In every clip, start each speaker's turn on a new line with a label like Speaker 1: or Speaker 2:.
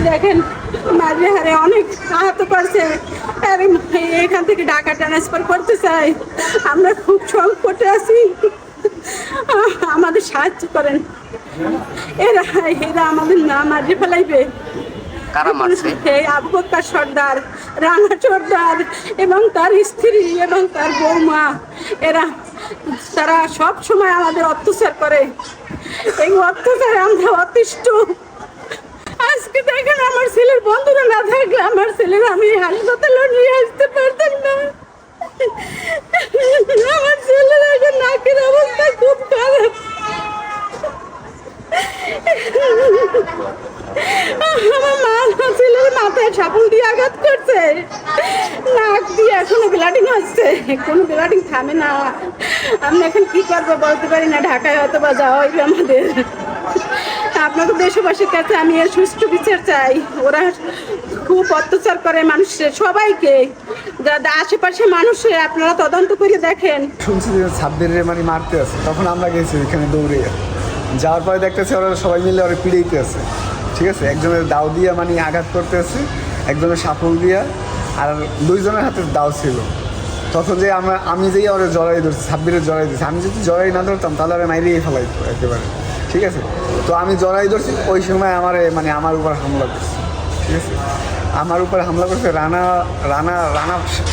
Speaker 1: দেখেন মাঝে হারে অনেক আহত করছে। এখান থেকে ঢাকা ট্রান্সফার করতে চাই, আমরা খুব সংকটে আছি, আমাদের সাহায্য করেন। এরা এরা আমাদের না মারিয়ে ফেলাইবে।
Speaker 2: কারা মারছে?
Speaker 1: এই আবু বকর সর্দার, রানা সর্দার এবং তার স্ত্রী এবং তার বৌমা, তারা সব সময় আমাদের অত্যাচার করে। এই অত্যাচারে আমরা অতিষ্ঠ। আজকে দেখেন আমার ছেলের বন্ধুরা না থাকলে আমার ছেলের আমি হাসপাতালে নিয়ে আসতে পারতাম না। আমার ছেলের এখন নাকের অবস্থা খুব খারাপ। আমার মা ছেলের মাথায় সাপুল দিয়ে আঘাত করছে, নাক দিয়ে এখনো ব্লিডিং হচ্ছে, কোনো ব্লিডিং থামে না। আমরা এখন কি করবো বলতে পারি না, ঢাকায় হয়তো বা যাওয়া হইবে আমাদের। আপনাদের দেশবাসীর কাছে আমি এর সুষ্ঠু বিচার চাই। ওরা খুব অত্যাচার করে মানুষের সবাইকে, যারা আশেপাশে মানুষে আপনারা তদন্ত করে দেখেন।
Speaker 3: শুনছি যে সাব্বিরে মানে মারতে আছে, তখন আমরা গেছি ওইখানে দৌড়ে। যাওয়ার পরে দেখতেছি ওরা সবাই মিলে ওরা পিড়াইতে আছে, ঠিক আছে। একজনের দাও দিয়া মানে আঘাত করতে আছে, একজনের সাফল দিয়া, আর দুইজনের হাতে দাও ছিল। তখন যে আমি যেই ওরা জড়াই ধরছি, সাব্বিরে জড়াই দিচ্ছি। আমি যদি জড়াই না ধরতাম তাহলে আমি মাইরিয়ে ফেলাইতো একেবারে, ঠিক আছে। তো আমি জড়াই ধরছি, ওই সময় আমার উপর হামলা করছে, ঠিক আছে। আমার উপর হামলা করছে রানা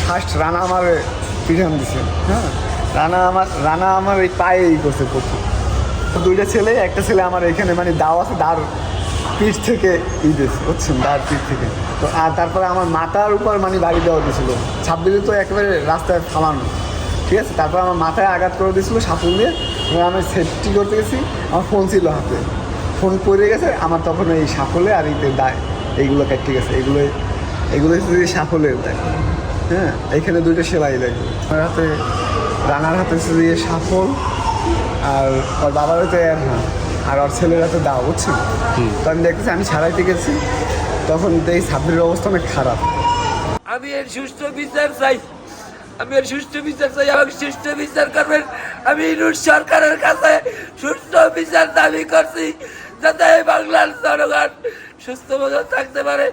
Speaker 3: ফার্স্ট রানা আমার পিঠান দিছে, হ্যাঁ। রানা আমার এই পায়েই করছে প্রথম। দুইটা ছেলে, একটা ছেলে আমার এখানে মানে দাও আছে, দাঁড় পিঠ থেকে দিয়েছে, বুঝছেন, দাঁড় পিঠ থেকে। তো আর তারপরে আমার মাথার উপর মানে বাড়ি দেওয়া দিয়েছিল। 26 তো একেবারে রাস্তায় ফালানো, ঠিক আছে। তারপর আমার মাথায় আঘাত করে দিয়েছিলো সাপুল দিয়ে। আমি সেফটি করতে গেছি, আমার ফোন ছিল হাতে, ফোন পড়ে গেছে আমার। তখন এই সাফলে আর এইতে দায় এইগুলো কেটে গেছে, এগুলো হচ্ছে সাফলের দেয়, হ্যাঁ। এইখানে দুইটা সেলাই লাগবে। আমার হাতে, রানার হাতে হচ্ছে দিয়ে সাফল, আর ওর বাবার হয়তো আর ওর ছেলের হাতে দাও, বুঝছেন। তো আমি দেখতেছি, আমি ছাড়াইতে গেছি, তখন এই সাব্বিরের অবস্থা অনেক খারাপ।
Speaker 4: আমি এর সুষ্ঠু বিচার চাই, আমাকে সুষ্ঠু বিচার করবেন। আমি সরকারের কাছে সুষ্ঠু বিচার দাবি করছি, যাতে বাংলার জনগণ সুস্থ থাকতে পারে।